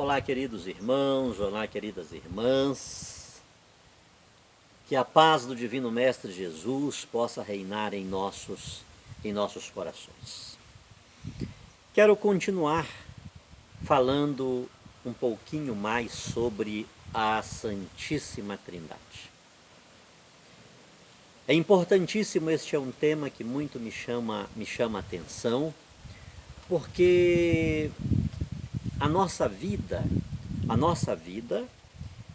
Olá, queridos irmãos, olá, queridas irmãs. Que a paz do Divino Mestre Jesus possa reinar em nossos corações. Quero continuar falando um pouquinho mais sobre a Santíssima Trindade. É importantíssimo, este é um tema que muito me chama a atenção, porque a nossa vida,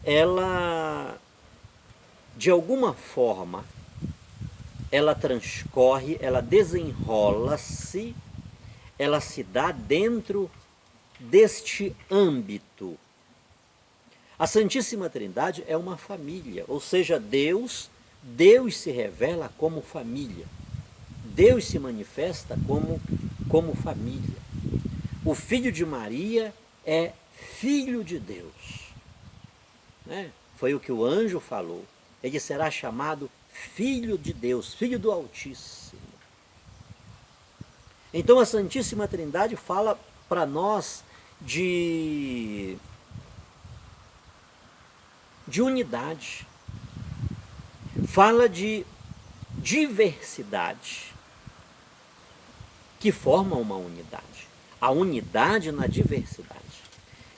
ela, de alguma forma, ela transcorre, ela desenrola-se, ela se dá dentro deste âmbito. A Santíssima Trindade é uma família, ou seja, Deus se revela como família. Deus se manifesta como família. O Filho de Maria é Filho de Deus. Né? Foi o que o anjo falou. Ele será chamado Filho de Deus, Filho do Altíssimo. Então a Santíssima Trindade fala para nós de unidade. Fala de diversidade, que forma uma unidade. A unidade na diversidade.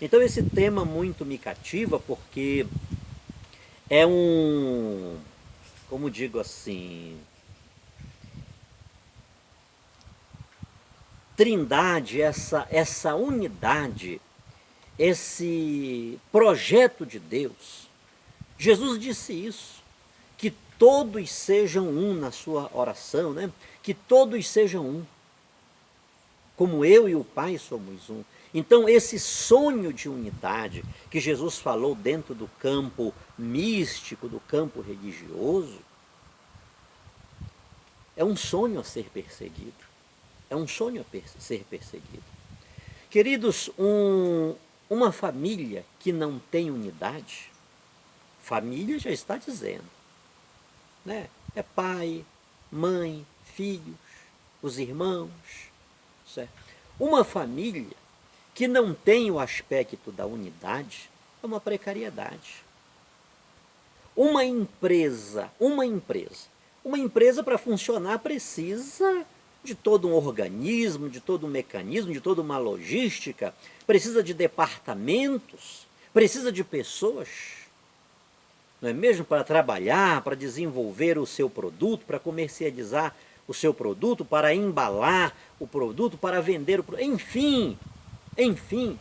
Então esse tema muito me cativa porque é como digo assim, Trindade, essa unidade, esse projeto de Deus. Jesus disse isso, que todos sejam um na sua oração, né? Que todos sejam um. Como eu e o Pai somos um. Então esse sonho de unidade que Jesus falou dentro do campo místico, do campo religioso, é um sonho a ser perseguido. É um sonho a ser perseguido. Queridos, uma família que não tem unidade, família já está dizendo, né? É pai, mãe, filhos, os irmãos. Certo? Uma família que não tem o aspecto da unidade é uma precariedade. Uma empresa para funcionar precisa de todo um organismo, de todo um mecanismo, de toda uma logística, precisa de departamentos, precisa de pessoas, não é mesmo? Para trabalhar, para desenvolver o seu produto, para comercializar o seu produto, para embalar o produto, para vender o produto, enfim.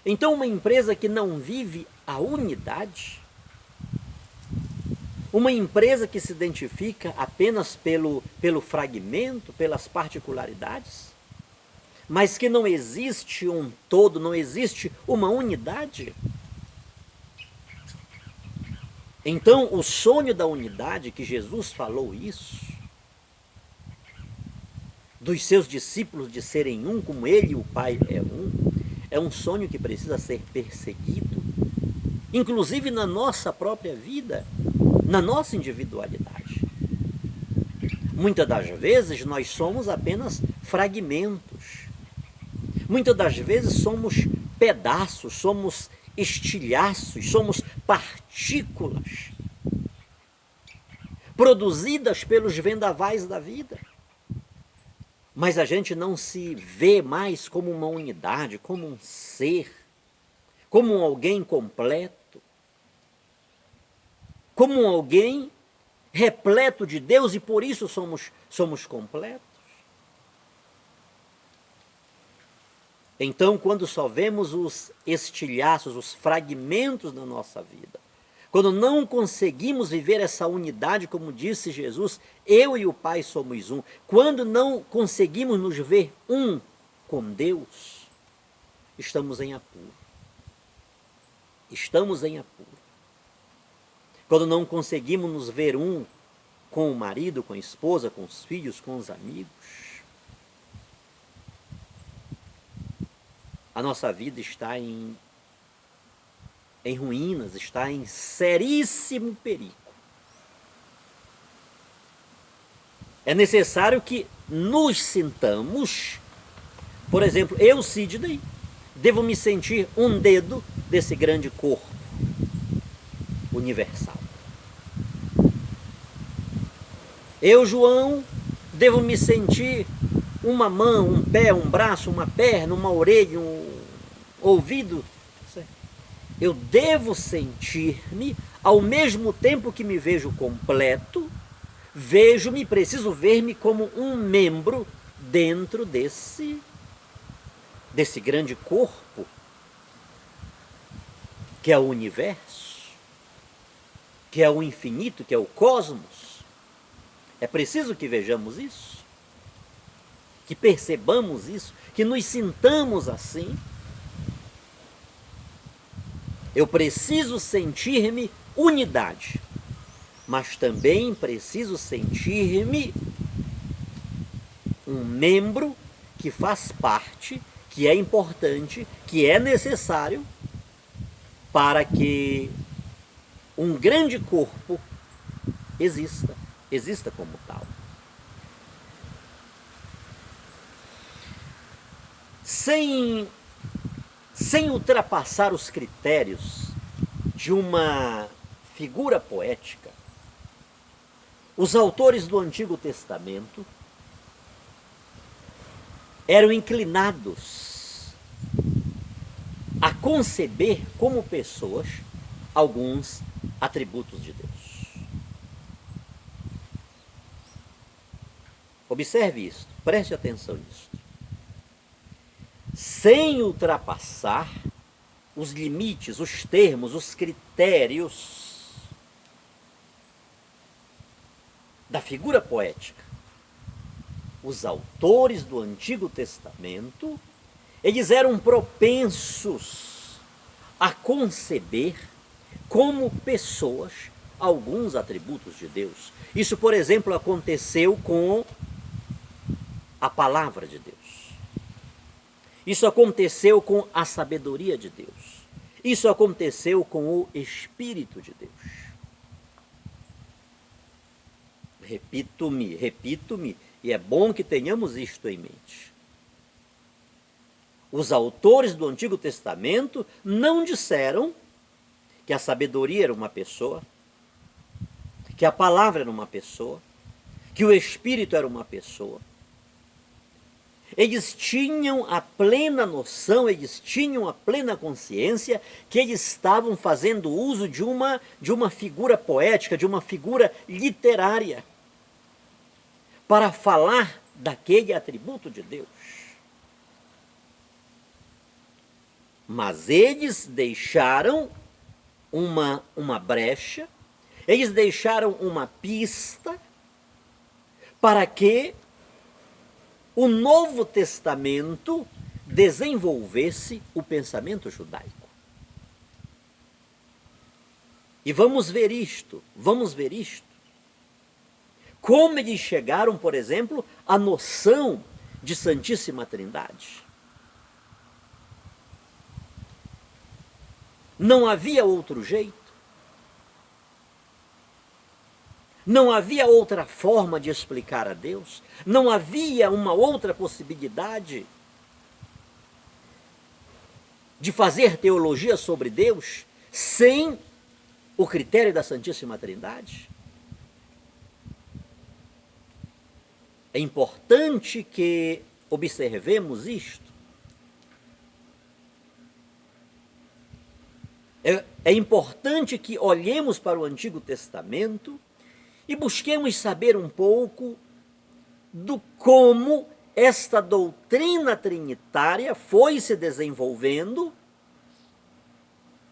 Então uma empresa que não vive a unidade, uma empresa que se identifica apenas pelo fragmento, pelas particularidades, mas que não existe um todo, não existe uma unidade. Então, o sonho da unidade, que Jesus falou isso, dos seus discípulos de serem um, como ele e o Pai é um sonho que precisa ser perseguido, inclusive na nossa própria vida, na nossa individualidade. Muitas das vezes nós somos apenas fragmentos. Muitas das vezes somos pedaços, somos estilhaços, somos partículas produzidas pelos vendavais da vida. Mas a gente não se vê mais como uma unidade, como um ser, como um alguém completo, como um alguém repleto de Deus, e por isso somos completos. Então, quando só vemos os estilhaços, os fragmentos da nossa vida, quando não conseguimos viver essa unidade, como disse Jesus, eu e o Pai somos um, quando não conseguimos nos ver um com Deus, estamos em apuro. Estamos em apuro. Quando não conseguimos nos ver um com o marido, com a esposa, com os filhos, com os amigos, a nossa vida está em ruínas, está em seríssimo perigo. É necessário que nos sintamos, por exemplo, eu, Sidney, devo me sentir um dedo desse grande corpo universal. Eu, João, devo me sentir uma mão, um pé, um braço, uma perna, uma orelha, um ouvido. Eu devo sentir-me, ao mesmo tempo que me vejo completo, preciso ver-me como um membro dentro desse grande corpo que é o universo, que é o infinito, que é o cosmos. É preciso que vejamos isso, que percebamos isso, que nos sintamos assim. Eu preciso sentir-me unidade, mas também preciso sentir-me um membro que faz parte, que é importante, que é necessário para que um grande corpo exista como tal. Sem ultrapassar os critérios de uma figura poética, os autores do Antigo Testamento eram inclinados a conceber como pessoas alguns atributos de Deus. Observe isto, preste atenção nisso. Sem ultrapassar os limites, os termos, os critérios da figura poética, os autores do Antigo Testamento, eles eram propensos a conceber como pessoas alguns atributos de Deus. Isso, por exemplo, aconteceu com a palavra de Deus. Isso aconteceu com a sabedoria de Deus. Isso aconteceu com o Espírito de Deus. Repito-me, e é bom que tenhamos isto em mente. Os autores do Antigo Testamento não disseram que a sabedoria era uma pessoa, que a palavra era uma pessoa, que o Espírito era uma pessoa. Eles tinham a plena noção, eles tinham a plena consciência que eles estavam fazendo uso de uma figura poética, de uma figura literária, para falar daquele atributo de Deus. Mas eles deixaram uma brecha, eles deixaram uma pista para que o Novo Testamento desenvolvesse o pensamento judaico. E vamos ver isto. Como eles chegaram, por exemplo, à noção de Santíssima Trindade. Não havia outro jeito. Não havia outra forma de explicar a Deus. Não havia uma outra possibilidade de fazer teologia sobre Deus sem o critério da Santíssima Trindade. É importante que observemos isto. É importante que olhemos para o Antigo Testamento e busquemos saber um pouco do como esta doutrina trinitária foi se desenvolvendo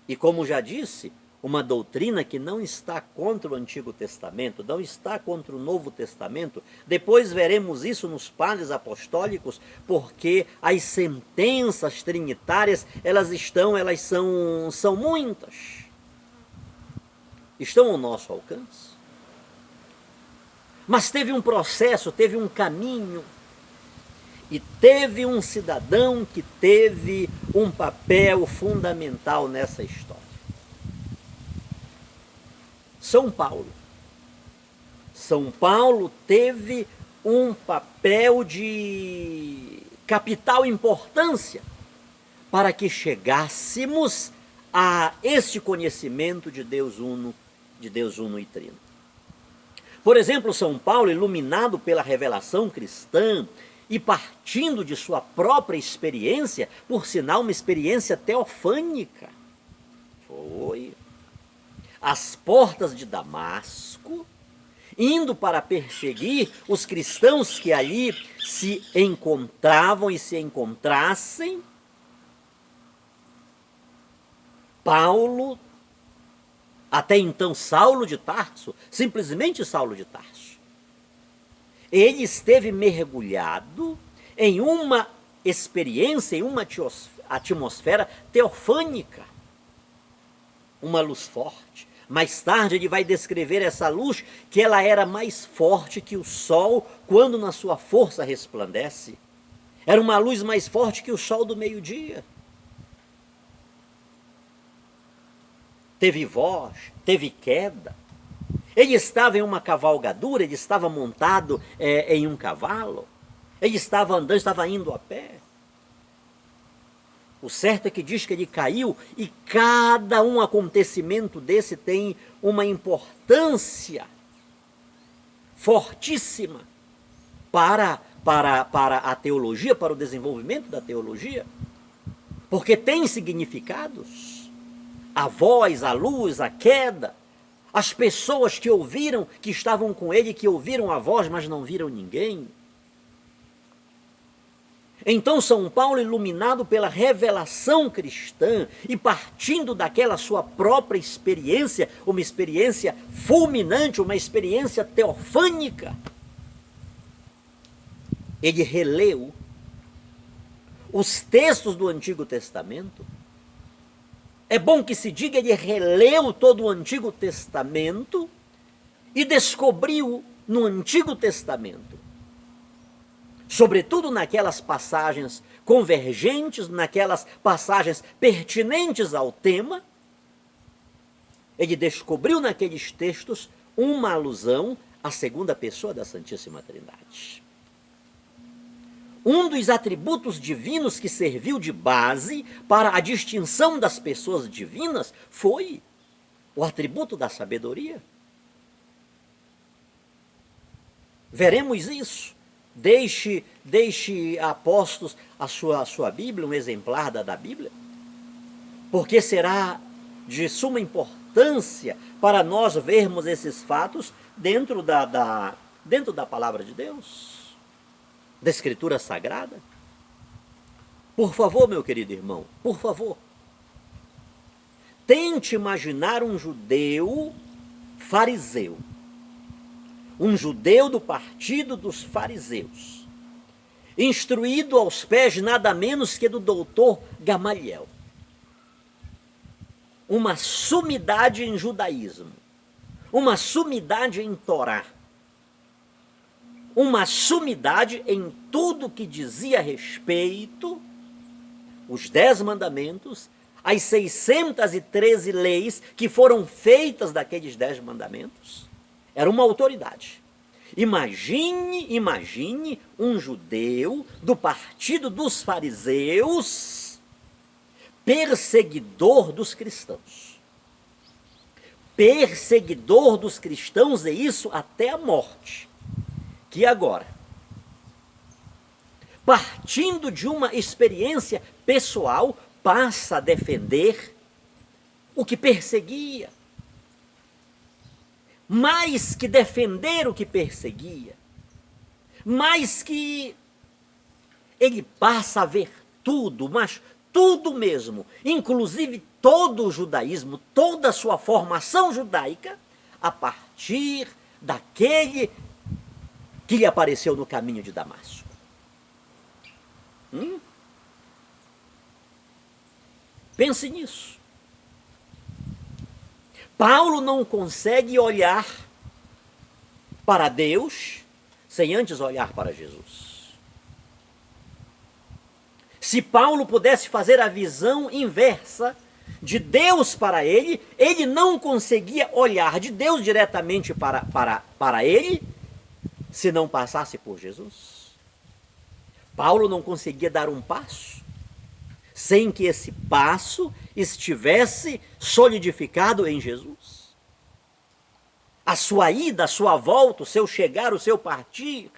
e, como já disse, uma doutrina que não está contra o Antigo Testamento, não está contra o Novo Testamento. Depois veremos isso nos padres apostólicos, porque as sentenças trinitárias, elas são muitas. Estão ao nosso alcance. Mas teve um processo, teve um caminho, e teve um cidadão que teve um papel fundamental nessa história. São Paulo. São Paulo teve um papel de capital importância para que chegássemos a este conhecimento de Deus uno e trino. Por exemplo, São Paulo, iluminado pela revelação cristã e partindo de sua própria experiência, por sinal uma experiência teofânica, foi às portas de Damasco, indo para perseguir os cristãos que ali se encontravam e se encontrassem. Paulo, até então Saulo de Tarso, simplesmente Saulo de Tarso, ele esteve mergulhado em uma experiência, em uma atmosfera teofânica, uma luz forte. Mais tarde ele vai descrever essa luz, que ela era mais forte que o sol quando na sua força resplandece. Era uma luz mais forte que o sol do meio-dia. Teve voz, teve queda. Ele estava em uma cavalgadura, ele estava montado em um cavalo, ele estava andando, estava indo a pé. O certo é que diz que ele caiu, e cada um acontecimento desse tem uma importância fortíssima para a teologia, para o desenvolvimento da teologia, porque tem significados. A voz, a luz, a queda, as pessoas que ouviram, que estavam com ele, que ouviram a voz, mas não viram ninguém. Então São Paulo, iluminado pela revelação cristã e partindo daquela sua própria experiência, uma experiência fulminante, uma experiência teofânica, ele releu os textos do Antigo Testamento. É bom que se diga, ele releu todo o Antigo Testamento e descobriu no Antigo Testamento, sobretudo naquelas passagens convergentes, naquelas passagens pertinentes ao tema, ele descobriu naqueles textos uma alusão à segunda pessoa da Santíssima Trindade. Um dos atributos divinos que serviu de base para a distinção das pessoas divinas foi o atributo da sabedoria. Veremos isso. Deixe apóstolos a sua Bíblia, um exemplar da Bíblia, porque será de suma importância para nós vermos esses fatos dentro da palavra de Deus, da Escritura Sagrada. Por favor, meu querido irmão, por favor, tente imaginar um judeu fariseu, um judeu do partido dos fariseus, instruído aos pés nada menos que do doutor Gamaliel, uma sumidade em judaísmo, uma sumidade em Torá, uma sumidade em tudo que dizia respeito os 10 mandamentos, as 613 leis que foram feitas daqueles 10 mandamentos. Era uma autoridade. Imagine um judeu do partido dos fariseus, perseguidor dos cristãos. Perseguidor dos cristãos, e isso até a morte. Que agora, partindo de uma experiência pessoal, passa a defender o que perseguia. Mais que defender o que perseguia, mais que ele passa a ver tudo, mas tudo mesmo, inclusive todo o judaísmo, toda a sua formação judaica, a partir daquele que lhe apareceu no caminho de Damasco. Pense nisso. Paulo não consegue olhar para Deus sem antes olhar para Jesus. Se Paulo pudesse fazer a visão inversa de Deus para ele, ele não conseguia olhar de Deus diretamente para ele, se não passasse por Jesus. Paulo não conseguia dar um passo sem que esse passo estivesse solidificado em Jesus. A sua ida, a sua volta, o seu chegar, o seu partir,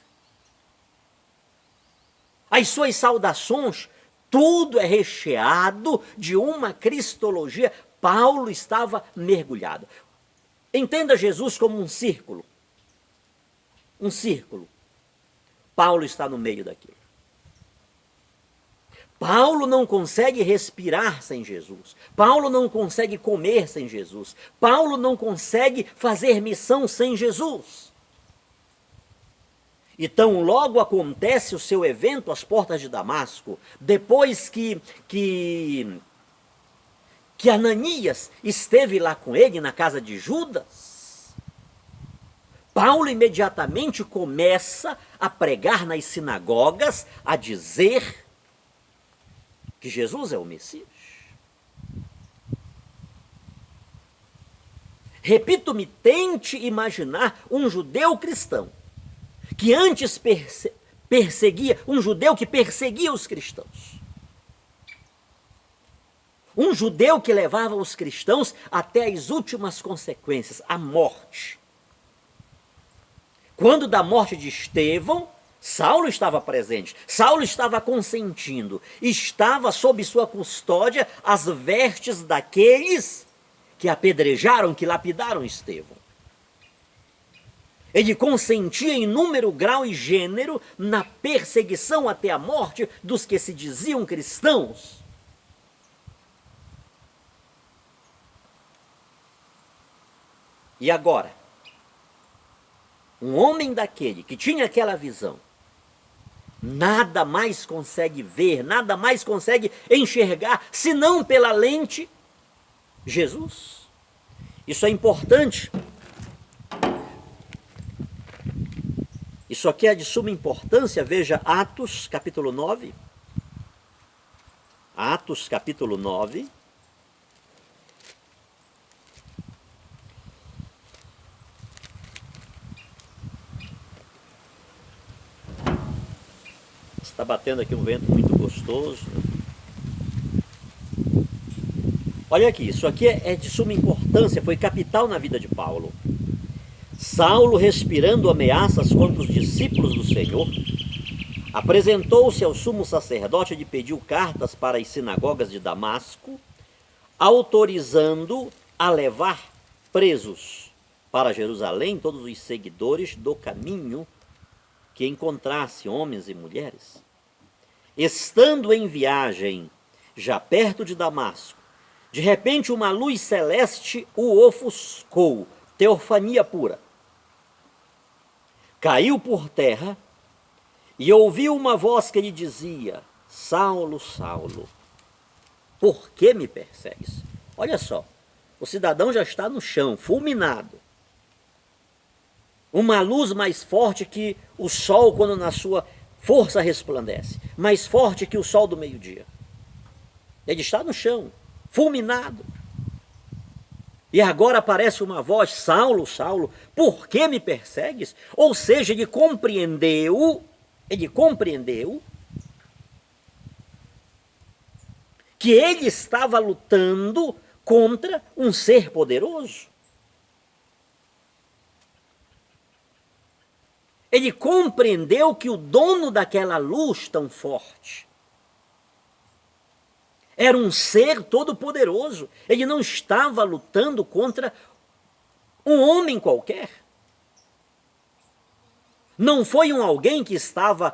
as suas saudações, tudo é recheado de uma cristologia. Paulo estava mergulhado. Entenda Jesus como um círculo. Um círculo. Paulo está no meio daquilo. Paulo não consegue respirar sem Jesus. Paulo não consegue comer sem Jesus. Paulo não consegue fazer missão sem Jesus. Então, logo acontece o seu evento às portas de Damasco, depois que Ananias esteve lá com ele na casa de Judas, Paulo imediatamente começa a pregar nas sinagogas, a dizer que Jesus é o Messias. Repito-me, tente imaginar um judeu cristão que antes perseguia, um judeu que perseguia os cristãos. Um judeu que levava os cristãos até as últimas consequências, a morte. Quando da morte de Estevão, Saulo estava presente, Saulo estava consentindo, estava sob sua custódia as vestes daqueles que apedrejaram, que lapidaram Estevão. Ele consentia em número, grau e gênero na perseguição até a morte dos que se diziam cristãos. E agora, um homem daquele que tinha aquela visão, nada mais consegue ver, nada mais consegue enxergar, senão pela lente Jesus. Isso é importante. Isso aqui é de suma importância, veja Atos capítulo 9. Atos capítulo 9. Está batendo aqui um vento muito gostoso. Olha aqui, isso aqui é de suma importância, foi capital na vida de Paulo. Saulo, respirando ameaças contra os discípulos do Senhor, apresentou-se ao sumo sacerdote e lhe pediu cartas para as sinagogas de Damasco, autorizando a levar presos para Jerusalém todos os seguidores do caminho que encontrasse, homens e mulheres. Estando em viagem, já perto de Damasco, de repente uma luz celeste o ofuscou, teofania pura. Caiu por terra e ouviu uma voz que lhe dizia: Saulo, Saulo, por que me persegues? Olha só, o cidadão já está no chão, fulminado. Uma luz mais forte que o sol quando na sua força resplandece, mais forte que o sol do meio-dia. Ele está no chão, fulminado. E agora aparece uma voz: Saulo, Saulo, por que me persegues? Ou seja, ele compreendeu que ele estava lutando contra um ser poderoso. Ele compreendeu que o dono daquela luz tão forte era um ser todo-poderoso. Ele não estava lutando contra um homem qualquer. Não foi um alguém que estava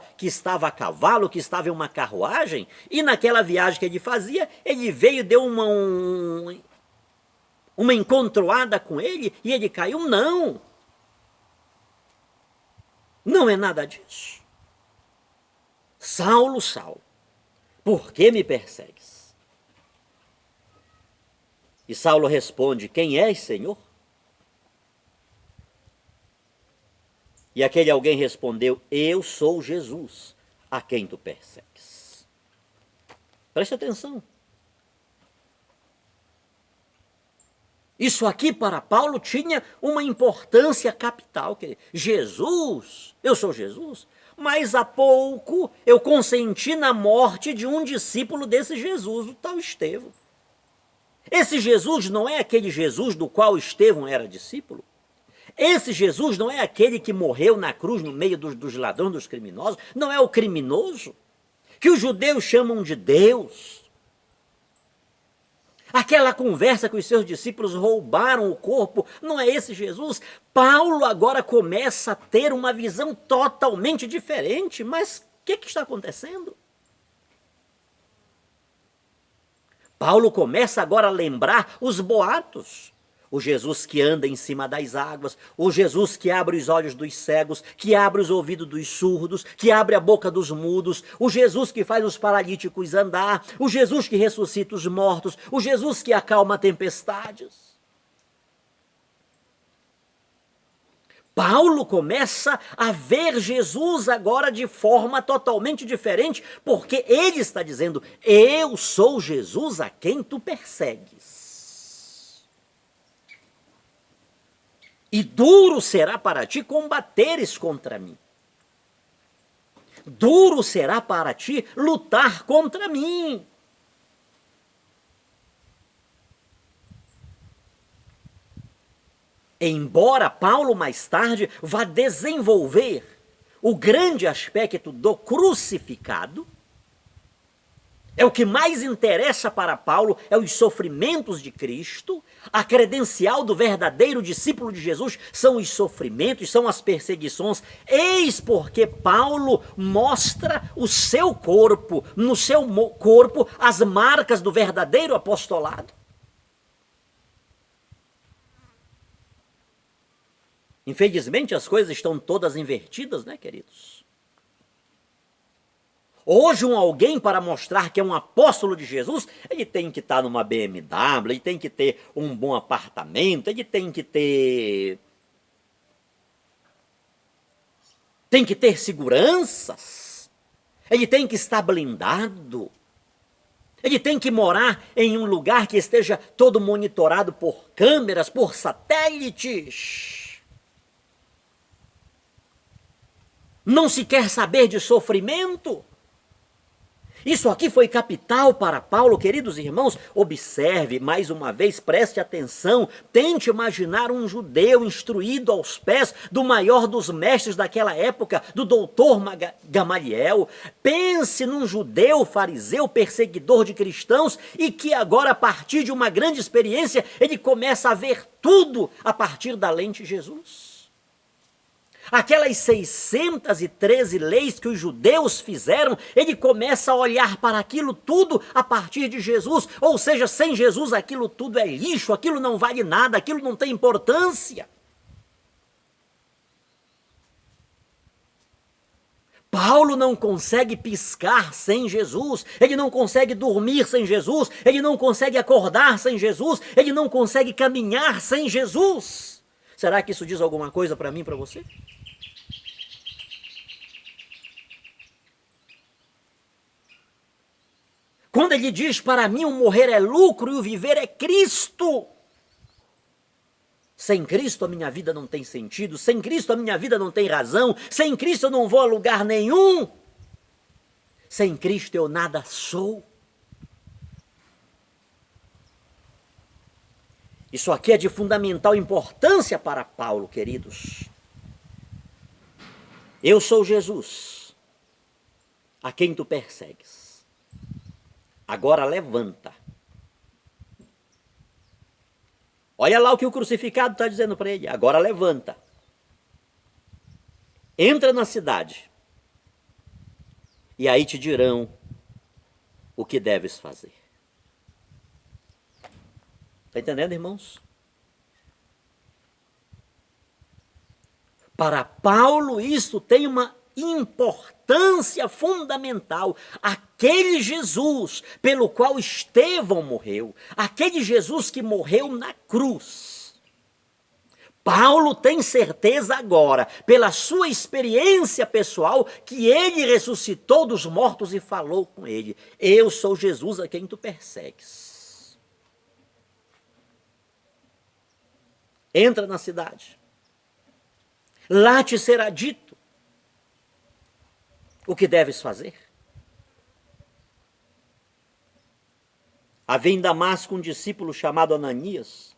a cavalo, que estava em uma carruagem, e naquela viagem que ele fazia, ele veio, deu uma encontroada com ele, e ele caiu. Não. Não é nada disso. Saulo, Saulo, por que me persegues? E Saulo responde: quem és, Senhor? E aquele alguém respondeu: eu sou Jesus, a quem tu persegues. Preste atenção. Isso aqui para Paulo tinha uma importância capital. Jesus, eu sou Jesus. mas há pouco eu consenti na morte de um discípulo desse Jesus, o tal Estevão. Esse Jesus não é aquele Jesus do qual Estevão era discípulo? Esse Jesus não é aquele que morreu na cruz no meio dos ladrões, dos criminosos? Não é o criminoso que os judeus chamam de Deus? Aquela conversa que os seus discípulos roubaram o corpo, não é esse Jesus? Paulo agora começa a ter uma visão totalmente diferente. Mas o que está acontecendo? Paulo começa agora a lembrar os boatos. O Jesus que anda em cima das águas, o Jesus que abre os olhos dos cegos, que abre os ouvidos dos surdos, que abre a boca dos mudos, o Jesus que faz os paralíticos andar, o Jesus que ressuscita os mortos, o Jesus que acalma tempestades. Paulo começa a ver Jesus agora de forma totalmente diferente, porque ele está dizendo: eu sou Jesus a quem tu persegues. E duro será para ti combateres contra mim. Duro será para ti lutar contra mim. Embora Paulo mais tarde vá desenvolver o grande aspecto do crucificado, é o que mais interessa para Paulo, é os sofrimentos de Cristo. A credencial do verdadeiro discípulo de Jesus são os sofrimentos, são as perseguições. Eis porque Paulo mostra o seu corpo, no seu corpo, as marcas do verdadeiro apostolado. Infelizmente as coisas estão todas invertidas, né, queridos? Hoje alguém para mostrar que é um apóstolo de Jesus, ele tem que estar numa BMW, ele tem que ter um bom apartamento, ele tem que ter seguranças, ele tem que estar blindado, ele tem que morar em um lugar que esteja todo monitorado por câmeras, por satélites. Não se quer saber de sofrimento. Isso aqui foi capital para Paulo, queridos irmãos. Observe, mais uma vez, preste atenção, tente imaginar um judeu instruído aos pés do maior dos mestres daquela época, do doutor Gamaliel. Pense num judeu fariseu, perseguidor de cristãos, e que agora, a partir de uma grande experiência, ele começa a ver tudo a partir da lente de Jesus. Aquelas 613 leis que os judeus fizeram, ele começa a olhar para aquilo tudo a partir de Jesus. Ou seja, sem Jesus aquilo tudo é lixo, aquilo não vale nada, aquilo não tem importância. Paulo não consegue piscar sem Jesus, ele não consegue dormir sem Jesus, ele não consegue acordar sem Jesus, ele não consegue caminhar sem Jesus. Será que isso diz alguma coisa para mim, para você? Quando ele diz, para mim o morrer é lucro e o viver é Cristo. Sem Cristo a minha vida não tem sentido, sem Cristo a minha vida não tem razão, sem Cristo eu não vou a lugar nenhum, sem Cristo eu nada sou. Isso aqui é de fundamental importância para Paulo, queridos. Eu sou Jesus, a quem tu persegues. Agora levanta. Olha lá o que o crucificado está dizendo para ele. Agora levanta. Entra na cidade. E aí te dirão o que deves fazer. Está entendendo, irmãos? Para Paulo isso tem uma importância fundamental. Aquele Jesus pelo qual Estevão morreu, aquele Jesus que morreu na cruz. Paulo tem certeza agora, pela sua experiência pessoal, que ele ressuscitou dos mortos e falou com ele: eu sou Jesus a quem tu persegues. Entra na cidade. Lá te será dito o que deves fazer? Havia em Damasco um discípulo chamado Ananias.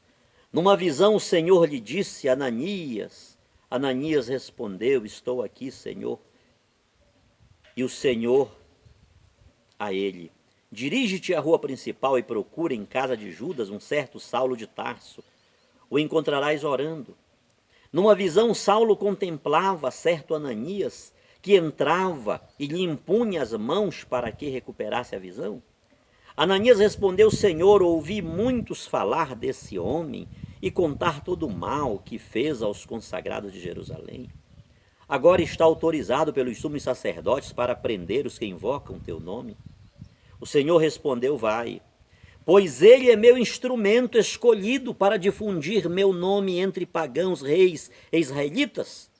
Numa visão o Senhor lhe disse: Ananias. Ananias respondeu: estou aqui, Senhor. E o Senhor a ele: dirige-te à rua principal e procura em casa de Judas um certo Saulo de Tarso. O encontrarás orando. Numa visão Saulo contemplava certo Ananias, que entrava e lhe impunha as mãos para que recuperasse a visão. Ananias respondeu: Senhor, ouvi muitos falar desse homem e contar todo o mal que fez aos consagrados de Jerusalém. Agora está autorizado pelos sumos sacerdotes para prender os que invocam teu nome. O Senhor respondeu: vai, pois ele é meu instrumento escolhido para difundir meu nome entre pagãos, reis e israelitas.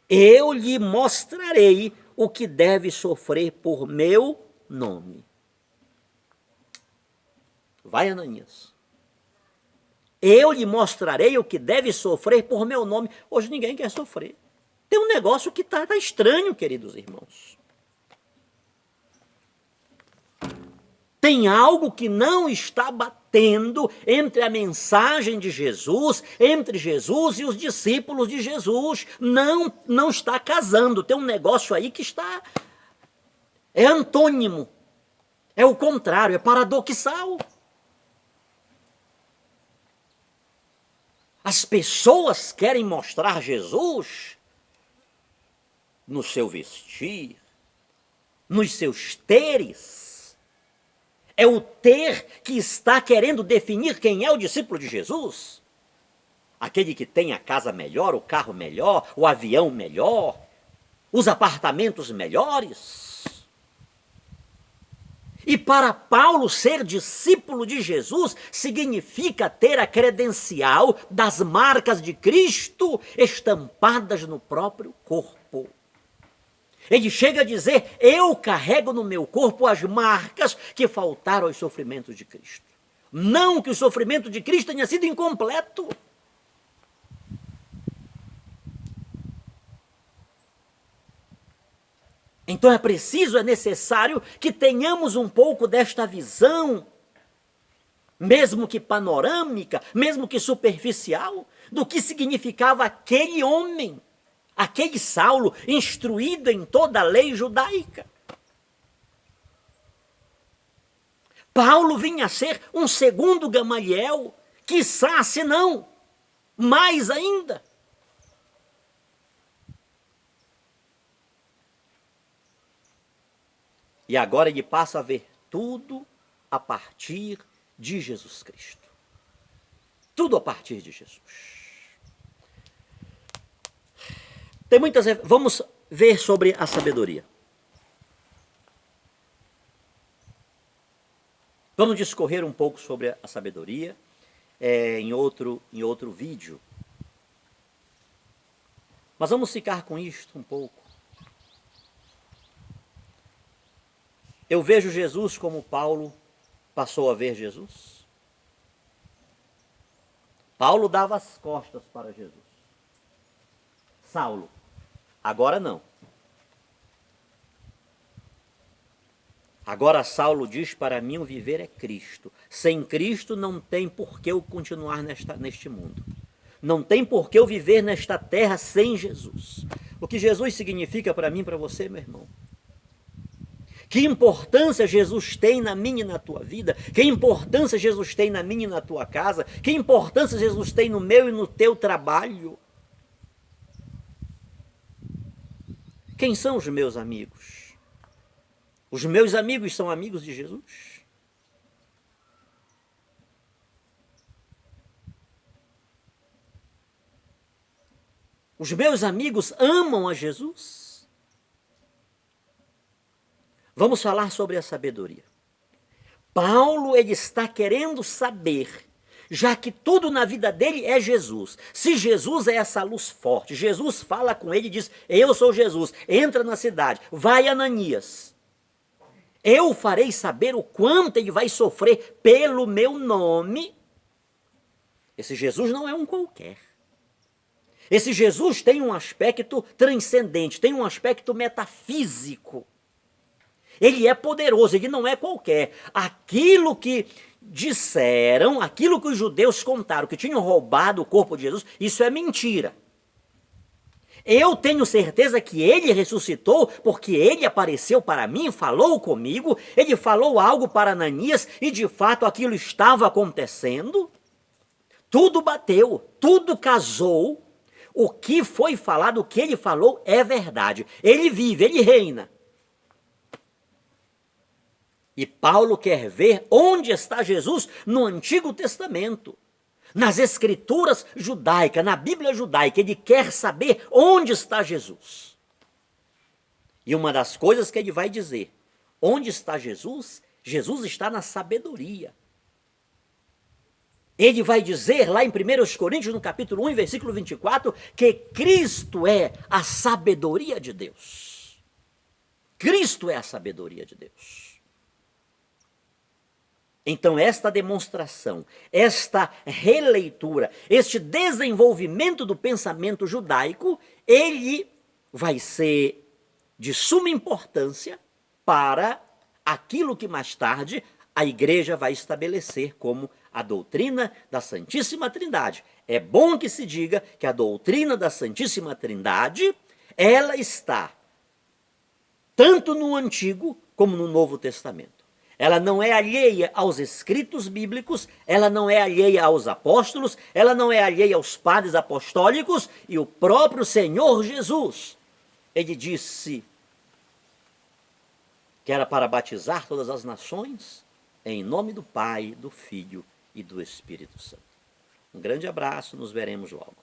Eu lhe mostrarei o que deve sofrer por meu nome. Vai, Ananias. Eu lhe mostrarei o que deve sofrer por meu nome. Hoje ninguém quer sofrer. Tem um negócio que está estranho, queridos irmãos. Tem algo que não está batendo entre a mensagem de Jesus, entre Jesus e os discípulos de Jesus. Não está casando. Tem um negócio aí que está... é antônimo. É o contrário, é paradoxal. As pessoas querem mostrar Jesus no seu vestir, nos seus teres. É o ter que está querendo definir quem é o discípulo de Jesus. Aquele que tem a casa melhor, o carro melhor, o avião melhor, os apartamentos melhores. E para Paulo, ser discípulo de Jesus significa ter a credencial das marcas de Cristo estampadas no próprio corpo. Ele chega a dizer: eu carrego no meu corpo as marcas que faltaram aos sofrimentos de Cristo. Não que o sofrimento de Cristo tenha sido incompleto. Então é preciso, é necessário que tenhamos um pouco desta visão, mesmo que panorâmica, mesmo que superficial, do que significava aquele homem, aquele Saulo, instruído em toda a lei judaica. Paulo vinha a ser um segundo Gamaliel, quiçá, se não, mais ainda. E agora ele passa a ver tudo a partir de Jesus Cristo. Tudo a partir de Jesus. Tem muitas... Vamos ver sobre a sabedoria. Vamos discorrer um pouco sobre a sabedoria em outro vídeo. Mas vamos ficar com isto um pouco. Eu vejo Jesus como Paulo passou a ver Jesus. Paulo dava as costas para Jesus. Saulo, agora não. Agora Saulo diz: para mim o viver é Cristo. Sem Cristo não tem por que eu continuar neste mundo. Não tem por que eu viver nesta terra sem Jesus. O que Jesus significa para mim e para você, meu irmão? Que importância Jesus tem na minha e na tua vida? Que importância Jesus tem na minha e na tua casa? Que importância Jesus tem no meu e no teu trabalho? Quem são os meus amigos? Os meus amigos são amigos de Jesus? Os meus amigos amam a Jesus? Vamos falar sobre a sabedoria. Paulo, ele está querendo saber, já que tudo na vida dele é Jesus. Se Jesus é essa luz forte, Jesus fala com ele e diz: eu sou Jesus, entra na cidade, vai Ananias. Eu farei saber o quanto ele vai sofrer pelo meu nome. Esse Jesus não é um qualquer. Esse Jesus tem um aspecto transcendente, tem um aspecto metafísico. Ele é poderoso, ele não é qualquer. Aquilo que disseram, aquilo que os judeus contaram, que tinham roubado o corpo de Jesus, isso é mentira. Eu tenho certeza que ele ressuscitou, porque ele apareceu para mim, falou comigo, ele falou algo para Ananias, e de fato aquilo estava acontecendo. Tudo bateu, tudo casou. O que foi falado, o que ele falou é verdade. Ele vive, ele reina. E Paulo quer ver onde está Jesus no Antigo Testamento, nas Escrituras judaicas, na Bíblia judaica. Ele quer saber onde está Jesus. E uma das coisas que ele vai dizer, onde está Jesus? Jesus está na sabedoria. Ele vai dizer lá em 1 Coríntios, no capítulo 1, versículo 24, que Cristo é a sabedoria de Deus. Cristo é a sabedoria de Deus. Então, esta demonstração, esta releitura, este desenvolvimento do pensamento judaico, ele vai ser de suma importância para aquilo que mais tarde a igreja vai estabelecer como a doutrina da Santíssima Trindade. É bom que se diga que a doutrina da Santíssima Trindade, ela está tanto no Antigo como no Novo Testamento. Ela não é alheia aos escritos bíblicos, ela não é alheia aos apóstolos, ela não é alheia aos padres apostólicos, e o próprio Senhor Jesus, ele disse que era para batizar todas as nações, em nome do Pai, do Filho e do Espírito Santo. Um grande abraço, nos veremos logo.